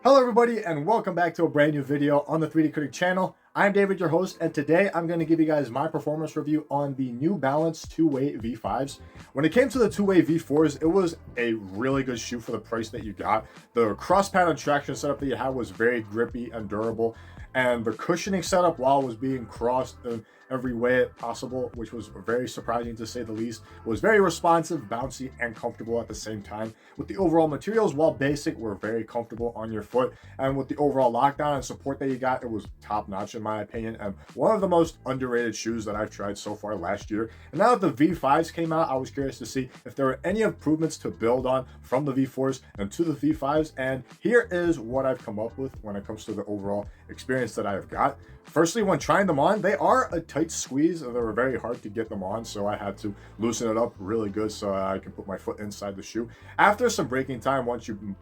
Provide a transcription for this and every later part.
Hello everybody and welcome back to a brand new video on the 3D Critic channel. I'm David, your host, and today I'm going to give you guys my performance review on the new Balance Two Wxy V5s. When it came to the Two Wxy V4s, it was a really good shoe for the price that you got. The cross pattern traction setup that you had was very grippy and durable, and the cushioning setup, while it was being crossed in every way possible, which was very surprising to say the least, was very responsive, bouncy, and comfortable at the same time. With the overall materials, while basic, were very comfortable on your foot, and with the overall lockdown and support that you got, it was top notch in my opinion, and one of the most underrated shoes that I've tried so far last year. And now that the V5s came out, I was curious to see if there were any improvements to build on from the V4s and to the V5s, and here is what I've come up with when it comes to the overall experience that I've got. Firstly, when trying them on, they are a tight squeeze. They were very hard to get them on, so I had to loosen it up really good so I can put my foot inside the shoe. After some breaking time, once you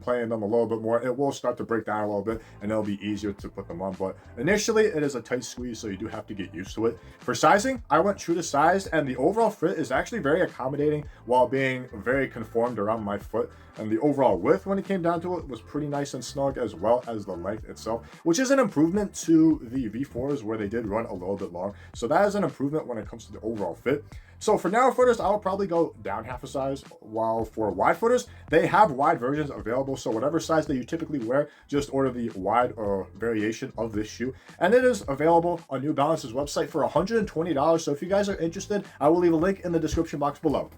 play in them a little bit more, it will start to break down a little bit and it'll be easier to put them on. But initially, it is a tight squeeze, so you do have to get used to it. For sizing, I went true to size, and the overall fit is actually very accommodating while being very conformed around my foot. And the overall width, when it came down to it, was pretty nice and snug, as well as the length itself, which is an improvement to the V4s where they did run a little bit long. So that is an improvement when it comes to the overall fit. So for narrow footers, I'll probably go down half a size, while for wide footers, they have wide versions available. So whatever size that you typically wear, just order the wide variation of this shoe. And it is available on New Balance's website for $120. So if you guys are interested, I will leave a link in the description box below.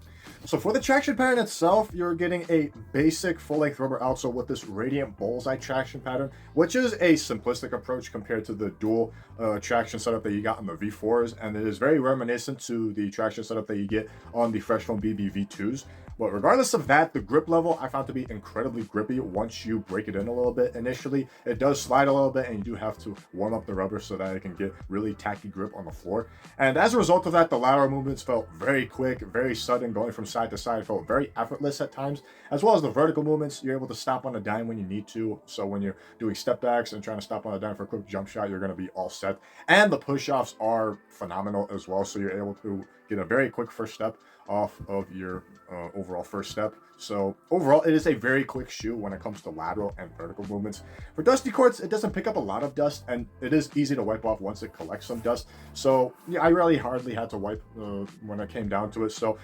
So for the traction pattern itself, you're getting a basic full-length rubber outsole with this radiant bullseye traction pattern, which is a simplistic approach compared to the dual traction setup that you got on the V4s, and it is very reminiscent to the traction setup that you get on the Fresh Foam BB V2s. But regardless of that, the grip level I found to be incredibly grippy once you break it in a little bit. Initially, it does slide a little bit, and you do have to warm up the rubber so that it can get really tacky grip on the floor. And as a result of that, the lateral movements felt very quick, very sudden, going from side to side. It felt very effortless at times, as well as the vertical movements. You're able to stop on a dime when you need to. So when you're doing step backs and trying to stop on a dime for a quick jump shot, you're going to be all set. And the push-offs are phenomenal as well. So you're able to get a very quick first step off of your overall first step. So overall, it is a very quick shoe when it comes to lateral and vertical movements. For dusty courts, it doesn't pick up a lot of dust, and it is easy to wipe off once it collects some dust. So yeah, I really hardly had to wipe when it came down to it. So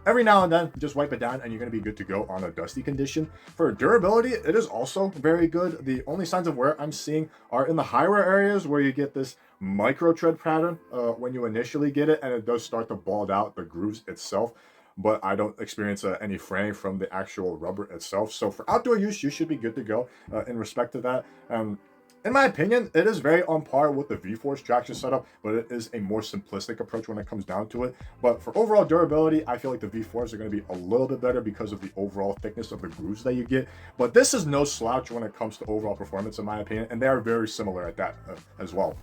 every now and then, just wipe it down and you're going to be good to go on a dusty condition. For durability, it is also very good. The only signs of wear I'm seeing are in the high wear areas where you get this micro tread pattern when you initially get it, and it does start to bald out the grooves itself, but I don't experience any fraying from the actual rubber itself. So for outdoor use, you should be good to go in respect to that. In my opinion, it is very on par with the V4's traction setup, but it is a more simplistic approach when it comes down to it. But for overall durability, I feel like the V4s are going to be a little bit better because of the overall thickness of the grooves that you get. But this is no slouch when it comes to overall performance, in my opinion, and they are very similar at that as well.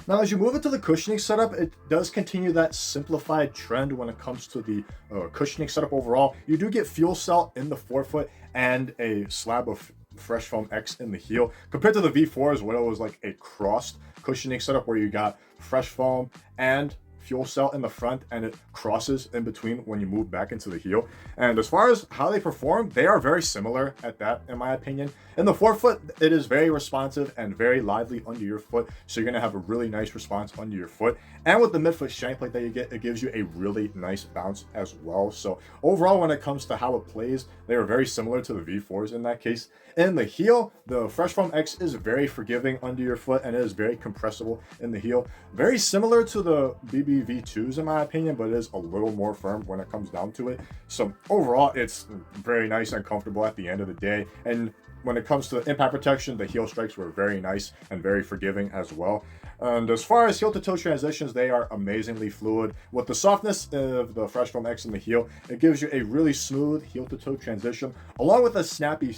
Now, as you move into the cushioning setup, it does continue that simplified trend when it comes to the cushioning setup overall. You do get fuel cell in the forefoot and a slab of Fresh Foam X in the heel, compared to the V4s where it was like a crossed cushioning setup where you got Fresh Foam and fuel cell in the front, and it crosses in between when you move back into the heel. And as far as how they perform, they are very similar at that, in my opinion. In the forefoot, it is very responsive and very lively under your foot, so you're going to have a really nice response under your foot. And with the midfoot shank plate that you get, it gives you a really nice bounce as well. So overall, when it comes to how it plays, they are very similar to the V4s in that case. In the heel, the Fresh Foam X is very forgiving under your foot, and it is very compressible in the heel. Very similar to the BB V2s in my opinion, but it is a little more firm when it comes down to it. So overall, it's very nice and comfortable at the end of the day. And when it comes to impact protection, the heel strikes were very nice and very forgiving as well. And as far as heel to toe transitions, they are amazingly fluid. With the softness of the Fresh Foam X in the heel, it gives you a really smooth heel to toe transition, along with a snappy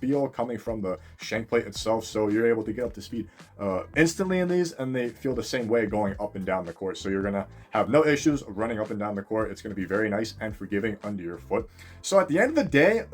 feel coming from the shank plate itself. So you're able to get up to speed instantly in these, and they feel the same way going up and down the court. So you're gonna have no issues running up and down the court. It's gonna be very nice and forgiving under your foot. So at the end of the day,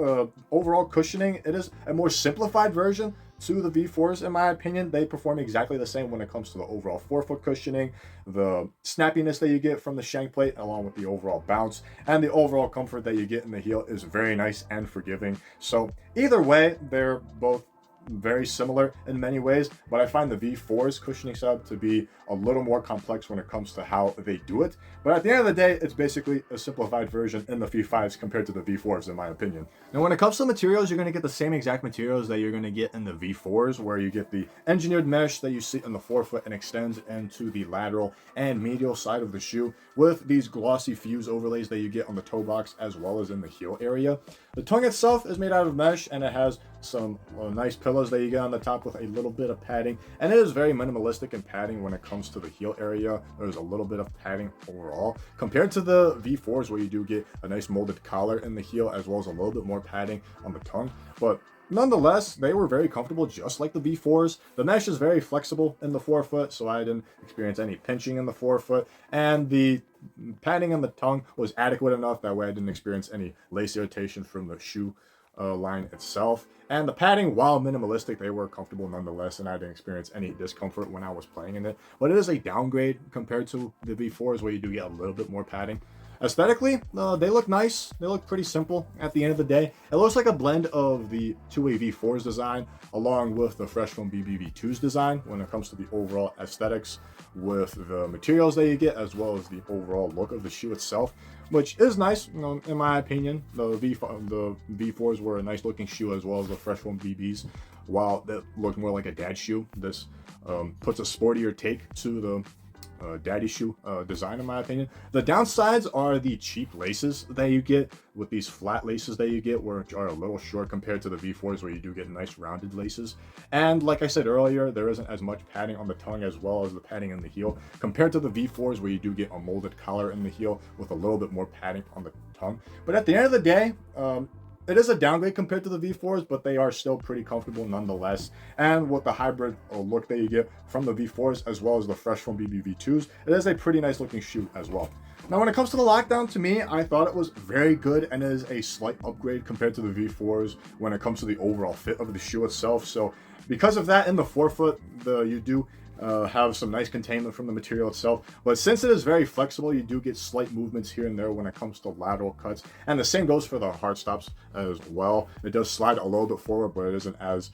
overall cushioning, it is a more simplified version to the V4s, in my opinion. They perform exactly the same when it comes to the overall forefoot cushioning, the snappiness that you get from the shank plate, along with the overall bounce, and the overall comfort that you get in the heel is very nice and forgiving. So either way, they're both very similar in many ways, but I find the V4's cushioning setup to be a little more complex when it comes to how they do it. But at the end of the day, it's basically a simplified version in the V5s compared to the V4s, in my opinion. Now, when it comes to materials, you're going to get the same exact materials that you're going to get in the V4s, where you get the engineered mesh that you see in the forefoot and extends into the lateral and medial side of the shoe, with these glossy fuse overlays that you get on the toe box as well as in the heel area. The tongue itself is made out of mesh, and it has some nice pillows that you get on the top with a little bit of padding, and it is very minimalistic in padding when it comes to the heel area. There's a little bit of padding overall compared to the V4s, where you do get a nice molded collar in the heel as well as a little bit more padding on the tongue. But nonetheless, they were very comfortable, just like the V4s. The mesh is very flexible in the forefoot, so I didn't experience any pinching in the forefoot, and the padding on the tongue was adequate enough that way I didn't experience any lace irritation from the shoe line itself. And the padding, while minimalistic, they were comfortable nonetheless, and I didn't experience any discomfort when I was playing in it. But it is a downgrade compared to the V4s, where you do get a little bit more padding. Aesthetically, they look nice. They look pretty simple at the end of the day. It looks like a blend of the 2A V4's design along with the Fresh Foam BB-V2's design when it comes to the overall aesthetics, with the materials that you get as well as the overall look of the shoe itself, which is nice, in my opinion. The V4s were a nice looking shoe, as well as the Fresh Foam BBs. While that looked more like a dad shoe, this puts a sportier take to the daddy shoe design, in my opinion. The downsides are the cheap laces that you get, with these flat laces that you get, which are a little short compared to the V4s, where you do get nice rounded laces. And like I said earlier, there isn't as much padding on the tongue as well as the padding in the heel compared to the V4s, where you do get a molded collar in the heel with a little bit more padding on the tongue. But at the end of the day, it is a downgrade compared to the V4s, but they are still pretty comfortable nonetheless. And with the hybrid look that you get from the V4s as well as the Fresh Foam BB-V2s, it is a pretty nice looking shoe as well. Now, when it comes to the lockdown, to me, I thought it was very good and is a slight upgrade compared to the V4s when it comes to the overall fit of the shoe itself. So because of that, in the forefoot, you do have some nice containment from the material itself, but since it is very flexible, you do get slight movements here and there when it comes to lateral cuts, and the same goes for the hard stops as well. It does slide a little bit forward, but it isn't as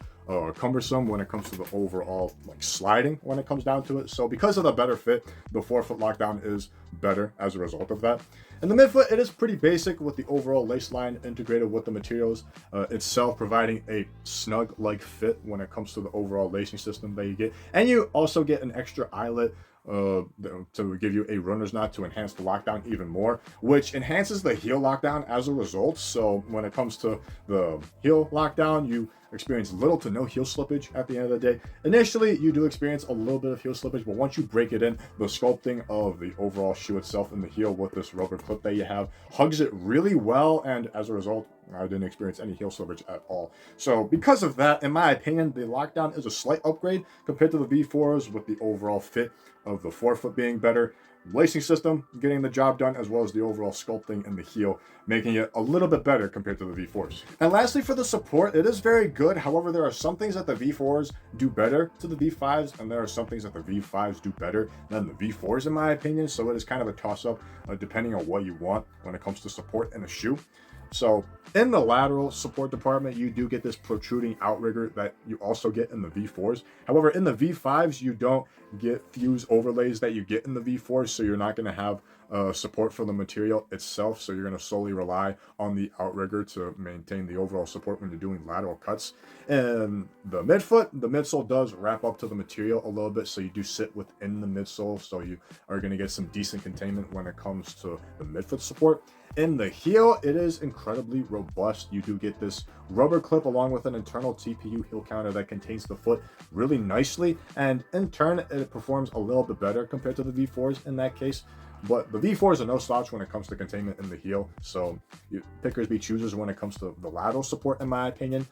cumbersome when it comes to the overall sliding when it comes down to it. So because of the better fit, the forefoot lockdown is better as a result of that. In the midfoot, it is pretty basic, with the overall lace line integrated with the materials itself, providing a snug-like fit when it comes to the overall lacing system that you get. And you also get an extra eyelet to give you a runner's knot to enhance the lockdown even more, which enhances the heel lockdown as a result. So when it comes to the heel lockdown, you experience little to no heel slippage at the end of the day. Initially, you do experience a little bit of heel slippage, but once you break it in, the sculpting of the overall shoe itself in the heel with this rubber clip that you have hugs it really well, and as a result, I didn't experience any heel slippage at all. So because of that, in my opinion, the lockdown is a slight upgrade compared to the V4s, with the overall fit of the forefoot being better, lacing system getting the job done, as well as the overall sculpting in the heel, making it a little bit better compared to the V4s. And lastly, for the support, it is very good. However, there are some things that the V4s do better to the V5s, and there are some things that the V5s do better than the V4s, in my opinion. So it is kind of a toss-up depending on what you want when it comes to support in a shoe. So in the lateral support department, you do get this protruding outrigger that you also get in the V4s. However, in the V5s, you don't get fuse overlays that you get in the V4s, so you're not going to have support for the material itself. So you're going to solely rely on the outrigger to maintain the overall support when you're doing lateral cuts. And the midfoot, the midsole does wrap up to the material a little bit, so you do sit within the midsole, so you are going to get some decent containment when it comes to the midfoot support. In the heel, it is incredibly robust. You do get this rubber clip along with an internal TPU heel counter that contains the foot really nicely, and in turn, it performs a little bit better compared to the V4s in that case. But the V4s are no slouch when it comes to containment in the heel, so pickers be choosers when it comes to the lateral support, in my opinion.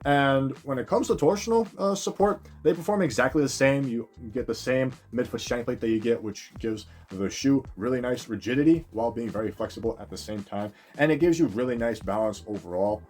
And when it comes to torsional support, they perform exactly the same. You get the same midfoot shank plate that you get, which gives the shoe really nice rigidity while being very flexible at the same time. And it gives you really nice balance overall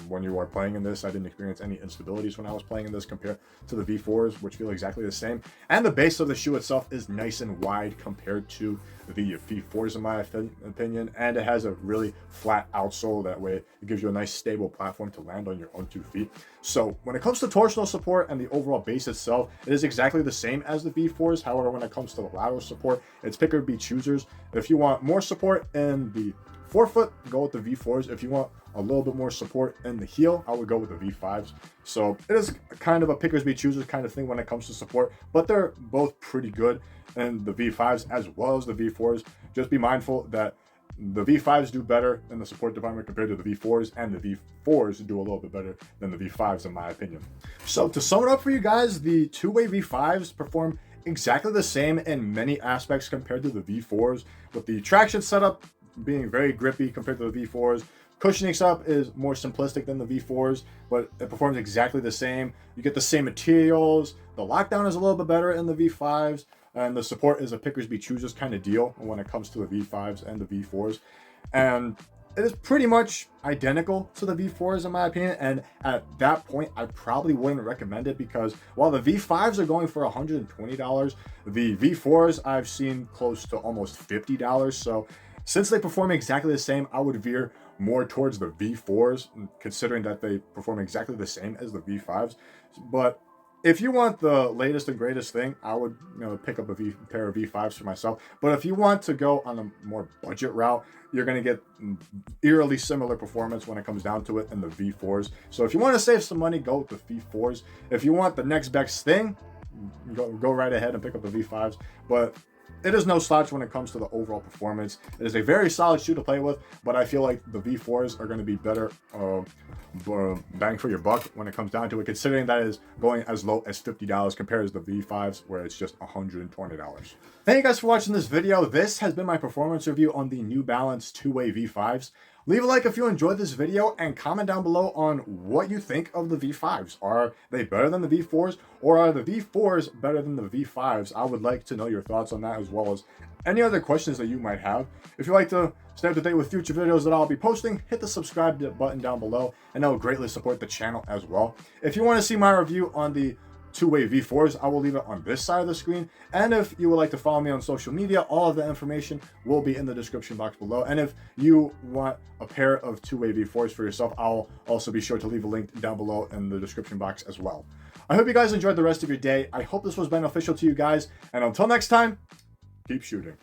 when you are playing in this. I didn't experience any instabilities when I was playing in this compared to the V4s, which feel exactly the same. And the base of the shoe itself is nice and wide compared to the V4s, in my opinion. And it has a really flat outsole. That way it gives you a nice stable platform to land on your own 2 feet. V. So when it comes to torsional support and the overall base itself, it is exactly the same as the V4s. However, when it comes to the lateral support, it's pick or be choosers. If you want more support in the forefoot, go with the V4s. If you want a little bit more support in the heel, I would go with the V5s. So it is kind of a pickers be choosers kind of thing when it comes to support, but they're both pretty good. And the V5s as well as the V4s, just be mindful that the V5s do better in the support department compared to the V4s, and the V4s do a little bit better than the V5s in my opinion. So to sum it up for you guys, the two-way V5s perform exactly the same in many aspects compared to the V4s, with the traction setup being very grippy compared to the V4s. Cushioning setup is more simplistic than the V4s, but it performs exactly the same. You get the same materials. The lockdown is a little bit better in the V5s, and the support is a pickers be choosers kind of deal when it comes to the V5s and the V4s. And it is pretty much identical to the V4s in my opinion, and at that point I probably wouldn't recommend it, because while the V5s are going for $120, the V4s I've seen close to almost $50. So since they perform exactly the same, I would veer more towards the V4s, considering that they perform exactly the same as the V5s. But if you want the latest and greatest thing, I would pick up a pair of V5s for myself. But if you want to go on a more budget route, you're going to get eerily similar performance when it comes down to it in the V4s. So if you want to save some money, go with the V4s. If you want the next best thing, go right ahead and pick up the V5s. But it is no slouch when it comes to the overall performance. It is a very solid shoe to play with, but I feel like the V4s are going to be better bang for your buck when it comes down to it, considering that is going as low as $50 compared to the V5s, where it's just $120. Thank you guys for watching this video. This has been my performance review on the New Balance two-way V5s. Leave a like if you enjoyed this video, and comment down below on what you think of the V5s. Are they better than the V4s, or are the V4s better than the V5s? I would like to know your thoughts on that, as well as any other questions that you might have. If you'd like to stay up to date with future videos that I'll be posting, hit the subscribe button down below, and that will greatly support the channel as well. If you want to see my review on the two-way V4s, I will leave it on this side of the screen. And if you would like to follow me on social media, all of the information will be in the description box below. And if you want a pair of two-way V4s for yourself, I'll also be sure to leave a link down below in the description box as well. I hope you guys enjoyed the rest of your day. I hope this was beneficial to you guys, and until next time, keep shooting.